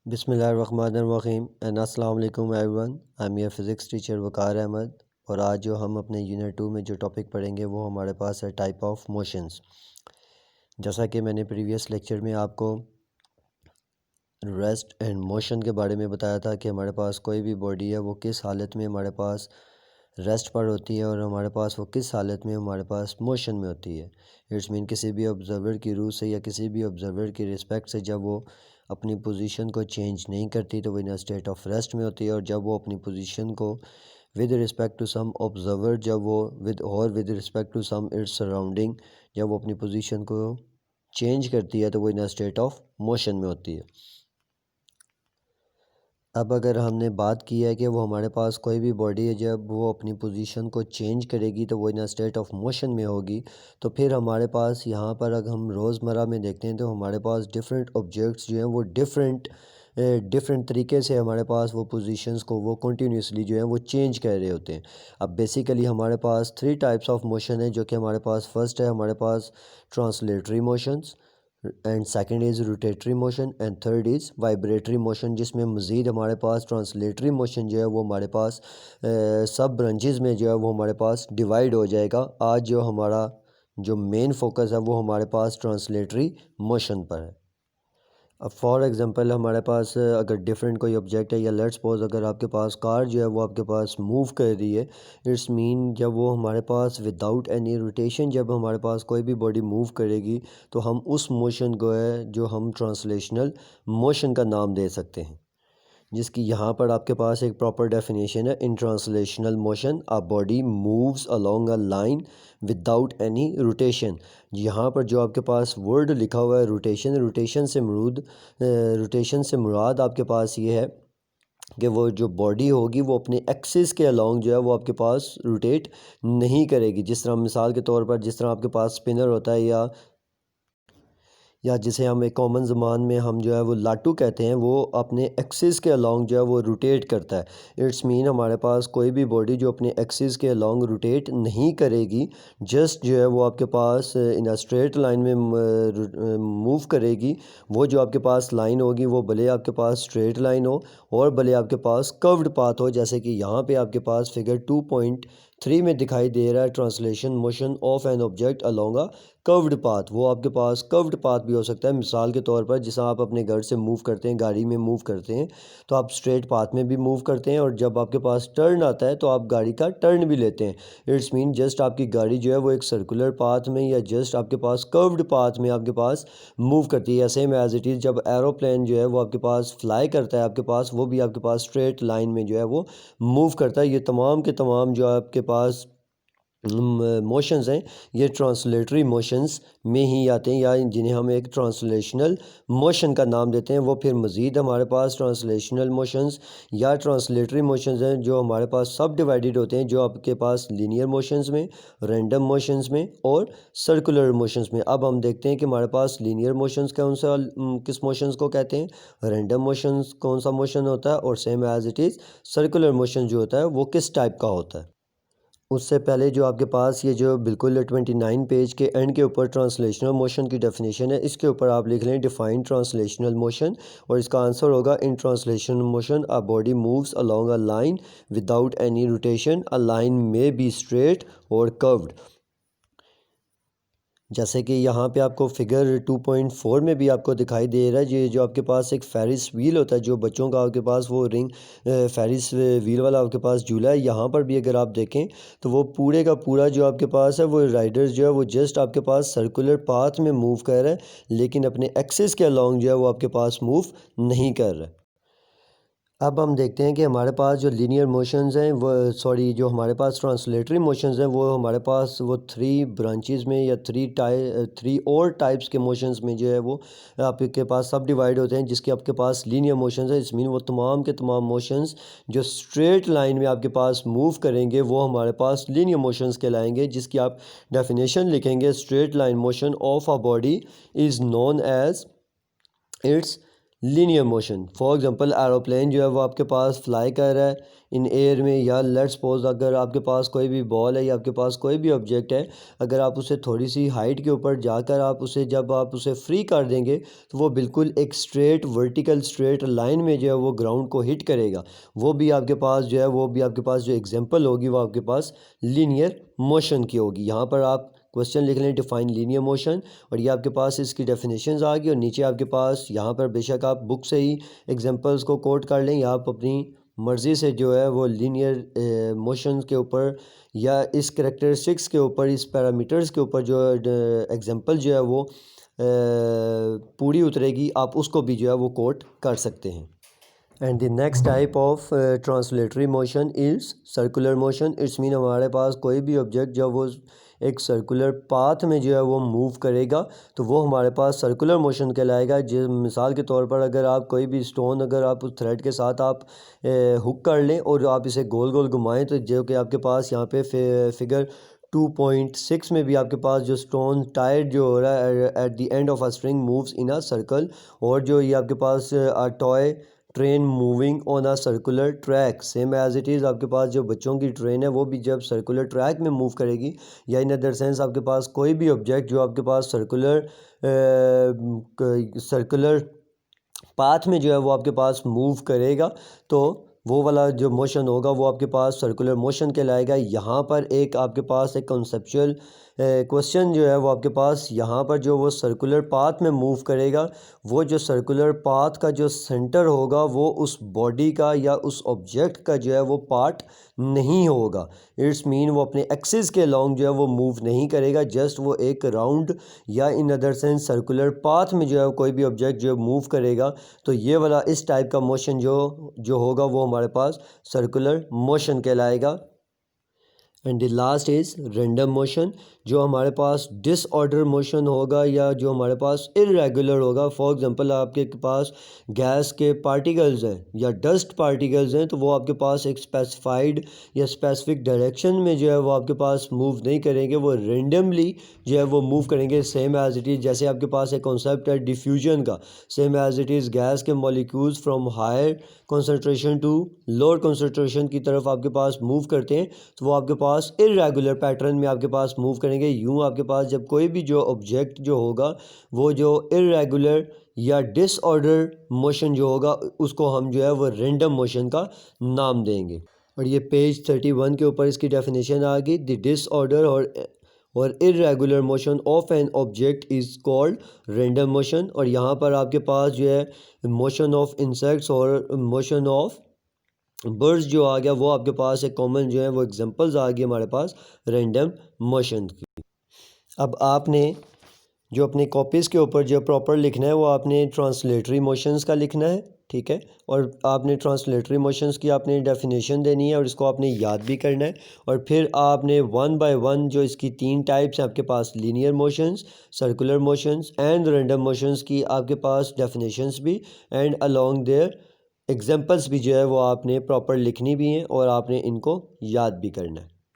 बिस्मिल्लाहिर्रहमानिर्रहीम एंड अस्सलाम वालेकुम everyone. I am your physics teacher Waqar Ahmed. और आज जो हम अपने यूनिट 2 में जो टॉपिक पढ़ेंगे वो हमारे पास है टाइप ऑफ मोशंस। जैसा कि मैंने प्रीवियस लेक्चर में आपको रेस्ट एंड मोशन के बारे में बताया था कि हमारे पास कोई भी बॉडी है वो किस हालत में हमारे पास रेस्ट पर होती है और हमारे पास वो किस हालत में हमारे पास मोशन में होती है। इट्स मीन किसी भी ऑब्ज़र्वर की रूह से या किसी भी ऑब्ज़र्वर की रिस्पेक्ट से जब वो अपनी पोजीशन को चेंज नहीं करती तो वो इन स्टेट ऑफ रेस्ट में होती है, और जब वो अपनी पोजीशन को with respect to some observer with respect to some its surrounding जब वो अपनी पोजीशन को चेंज करती है तो वो इन स्टेट ऑफ मोशन में होती है। अब अगर हमने बात की है कि वो हमारे पास कोई भी बॉडी है जब वो अपनी पोजीशन को चेंज करेगी तो वो इन स्टेट ऑफ मोशन में होगी, तो फिर हमारे पास यहाँ पर अगर हम रोज़मर्रा में देखते हैं तो हमारे पास डिफरेंट ऑब्जेक्ट्स जो हैं वो डिफरेंट तरीके से हमारे पास वो पोजीशंस को वो कंटिन्यूसली जो है वो चेंज कर रहे होते हैं। अब बेसिकली हमारे पास 3 टाइप्स ऑफ मोशन है जो कि हमारे पास फर्स्ट है हमारे पास translatory motions, and second is rotatory motion, and third is vibratory motion, जिसमें मज़ीद हमारे पास ट्रांसलेटरी मोशन जो है वो हमारे पास सब ब्रांचेस में जो है वो हमारे पास डिवाइड हो जाएगा। आज जो हमारा जो मेन फोकस है वो हमारे पास ट्रांसलेटरी मोशन पर है। अब फॉर एग्ज़ाम्पल हमारे पास अगर डिफरेंट कोई ऑब्जेक्ट है या लेट्स सपोज अगर आपके पास कार जो है वो आपके पास मूव कर रही है, इट्स मीन जब वो हमारे पास विदाउट एनी रोटेशन जब हमारे पास कोई भी बॉडी मूव करेगी तो हम उस मोशन को है जो हम ट्रांसलेशनल मोशन का नाम दे सकते हैं, जिसकी यहाँ पर आपके पास एक प्रॉपर डेफिनेशन है। इन translational motion a body moves along a line without any rotation. यहाँ पर जो आपके पास वर्ड लिखा हुआ है रोटेशन, रोटेशन से मुराद आपके पास ये है कि वो जो बॉडी होगी वो अपने एक्सिस के अलोंग जो है वो आपके पास रोटेट नहीं करेगी। जिस तरह मिसाल के तौर पर जिस तरह आपके पास स्पिनर होता है या जिसे हम एक कॉमन ज़बान में हम जो है वो लाटू कहते हैं, वो अपने एक्सिस के अलोंग जो है वो रोटेट करता है। इट्स मीन हमारे पास कोई भी बॉडी जो अपने एक्सिस के अलोंग रोटेट नहीं करेगी, जस्ट जो है वो आपके पास इन अ स्ट्रेट लाइन में मूव करेगी। वो जो आपके पास लाइन होगी वो भले आपके पास स्ट्रेट लाइन हो और भले आपके पास कर्व्ड पाथ हो, जैसे कि यहाँ पे आपके पास फिगर 2.3 में दिखाई दे रहा है translation motion of an object along a curved path. वो आपके पास कर्व्ड पाथ भी हो सकता है। मिसाल के तौर पर जैसा आप अपने घर से मूव करते हैं, गाड़ी में मूव करते हैं, तो आप स्ट्रेट पाथ में भी मूव करते हैं, और जब आपके पास टर्न आता है तो आप गाड़ी का टर्न भी लेते हैं। इट्स मीन जस्ट आपकी गाड़ी जो है वो एक सर्कुलर पाथ में या जस्ट आपके पास कर्व्ड पाथ में आपके पास मूव करती है। सेम एज इट इज़ जब एरोप्लेन जो है वो आपके पास फ्लाई करता है आपके पास, वो भी आपके पास स्ट्रेट लाइन में जो है वो मूव करता है। ये तमाम के तमाम जो आपके पास मोशंस हैं ये ट्रांसलेटरी मोशंस में ही आते हैं, या जिन्हें हम एक ट्रांसलेशनल मोशन का नाम देते हैं। वो फिर मज़ीद हमारे पास ट्रांसलेशनल मोशंस या ट्रांसलेटरी मोशंस हैं जो हमारे पास सब डिवाइडेड होते हैं, जो आपके पास लीनियर मोशंस में, रैंडम मोशंस में और सर्कुलर मोशंस में। अब हम देखते हैं कि हमारे पास लीनियर मोशंस कौन सा किस मोशंस को कहते हैं, रैंडम मोशंस कौन सा मोशन होता है, और same as it is circular motion जो होता है वो किस टाइप का होता है। उससे पहले जो आपके पास ये जो बिल्कुल 29 पेज के एंड के ऊपर ट्रांसलेशनल मोशन की डेफिनेशन है, इसके ऊपर आप लिख लें डिफाइन ट्रांसलेशनल मोशन, और इसका आंसर होगा इन translational motion a body moves along a line without any rotation, a line में बी स्ट्रेट और कर्व्ड। जैसे कि यहाँ पे आपको फिगर 2.4 में भी आपको दिखाई दे रहा है, ये जो आपके पास एक फेरिस व्हील होता है, जो बच्चों का आपके पास वो रिंग फेरिस व्हील वाला आपके पास झूला है। यहाँ पर भी अगर आप देखें तो वो पूरे का पूरा जो आपके पास है वो राइडर जो है वो जस्ट आपके पास सर्कुलर पाथ में मूव कर रहा है, लेकिन अपने एक्सिस के अलॉन्ग जो है वो आपके पास मूव नहीं कर रहा है। अब हम देखते हैं कि हमारे पास जो लीनियर मोशंस हैं वो जो हमारे पास ट्रांसलेटरी मोशंस हैं वो हमारे पास वो 3 ब्रांचेस में या 3 और टाइप्स के मोशंस में जो है वो आपके पास सब डिवाइड होते हैं, जिसके आपके पास लीनियर मोशंस है। इस मीन वो तमाम के तमाम मोशंस जो स्ट्रेट लाइन में आपके पास मूव करेंगे वो हमारे पास लीनियर मोशंस कहलाएंगे, जिसकी आप डेफिनेशन लिखेंगे। Straight line motion of a body is known as its linear motion. For example aeroplane जो है वो आपके पास फ्लाई कर रहा है इन एयर में, या लेट्स सपोज अगर आपके पास कोई भी बॉल है या आपके पास कोई भी ऑब्जेक्ट है, अगर आप उसे थोड़ी सी हाइट के ऊपर जाकर आप उसे जब आप उसे फ्री कर देंगे तो वो बिल्कुल एक स्ट्रेट वर्टिकल स्ट्रेट लाइन में जो है वो ग्राउंड को हिट करेगा। वो भी आपके पास जो है वो भी आपके पास जो एग्जांपल होगी वो आपके पास लीनियर मोशन की होगी। यहाँ पर आप क्वेश्चन लिख लें डिफाइन लीनियर मोशन, और ये आपके पास इसकी डेफिनेशंस आ गई, और नीचे आपके पास यहाँ पर बेशक आप बुक से ही एग्जांपल्स को कोट कर लें, या आप अपनी मर्ज़ी से जो है वो लीनियर मोशन के ऊपर या इस करेक्टरिस्टिक्स के ऊपर, इस पैरामीटर्स के ऊपर जो एग्जांपल जो है वो पूरी उतरेगी, आप उसको भी जो है वो कोट कर सकते हैं। And the next type of translatory motion is circular motion. It's mean हमारे पास कोई भी ऑब्जेक्ट जब वो एक सर्कुलर पाथ में जो है वो मूव करेगा तो वो हमारे पास सर्कुलर मोशन कहलाएगा। जिस मिसाल के तौर पर अगर आप कोई भी स्टोन अगर आप उस थ्रेड के साथ आप हुक कर लें और आप इसे गोल गोल घुमाएं, तो जो कि आपके पास यहाँ पे फिगर 2.6 में भी आपके पास जो स्टोन टाइड जो हो रहा है at the end of a string moves in a circle, और जो ये आपके पास toy train moving on a circular track, same as it is आपके पास जो बच्चों की ट्रेन है वो भी जब सर्कुलर ट्रैक में मूव करेगी, या इन अदर सेंस आपके पास कोई भी ऑब्जेक्ट जो आपके पास सर्कुलर पाथ में जो है वो आपके पास मूव करेगा, तो वो वाला जो मोशन होगा वो आपके पास सर्कुलर मोशन कहलाएगा। यहाँ पर एक आपके पास एक कॉन्सेप्चुअल क्वेश्चन जो है वो आपके पास यहाँ पर जो वो सर्कुलर पाथ में मूव करेगा, वो जो सर्कुलर पाथ का जो सेंटर होगा वो उस बॉडी का या उस ऑब्जेक्ट का जो है वो पार्ट नहीं होगा। इट्स मीन वो अपने एक्सिस के लॉन्ग जो है वो मूव नहीं करेगा, जस्ट वो एक राउंड या in other sense circular path में जो है कोई भी ऑब्जेक्ट जो मूव करेगा, तो ये वाला इस टाइप का मोशन जो होगा वो हमारे पास सर्कुलर मोशन कहलाएगा। And the last is random motion. जो हमारे पास डिसऑर्डर मोशन होगा या जो हमारे पास इरेगुलर होगा, फॉर एग्जांपल आपके पास गैस के पार्टिकल्स हैं या डस्ट पार्टिकल्स हैं, तो वो आपके पास एक स्पेसिफाइड या स्पेसिफिक डायरेक्शन में जो है वो आपके पास मूव नहीं करेंगे, वो रेंडमली जो है वो मूव करेंगे। सेम एज इट इज़ जैसे आपके पास एक कॉन्सेप्ट है डिफ्यूजन का, same as it is gas के molecules from higher concentration to lower concentration की तरफ आपके पास मूव करते हैं, तो वो आपके पास इरेगुलर पैटर्न में आपके पास मूव करेंगे। यूँ आपके पास जब कोई भी जो ऑब्जेक्ट जो होगा वो जो इरेगुलर या डिसऑर्डर मोशन जो होगा उसको हम जो है वो रैंडम मोशन का नाम देंगे। और ये पेज 31 के ऊपर इसकी डेफिनेशन आ गई। द डिसऑर्डर और irregular motion of an object is called random motion. और यहाँ पर आपके पास जो है मोशन ऑफ इंसेक्ट्स और मोशन ऑफ बर्ड्स जो आ गया, वो आपके पास एक कॉमन जो है वो एग्जांपल्स आ गए हमारे पास रैंडम मोशन की। अब आपने जो अपनी कॉपीज़ के ऊपर जो प्रॉपर लिखना है वो आपने ट्रांसलेटरी मोशंस का लिखना है, ठीक है। और आपने ट्रांसलेटरी मोशंस की आपने डेफिनेशन देनी है और इसको आपने याद भी करना है। और फिर आपने वन बाय वन जो इसकी 3 टाइप्स हैं आपके पास, linear motions, circular motions and random motions की आपके पास डेफिनेशंस भी एंड अलोंग देयर एग्जांपल्स भी जो है वो आपने प्रॉपर लिखनी भी हैं और आपने इनको याद भी करना है।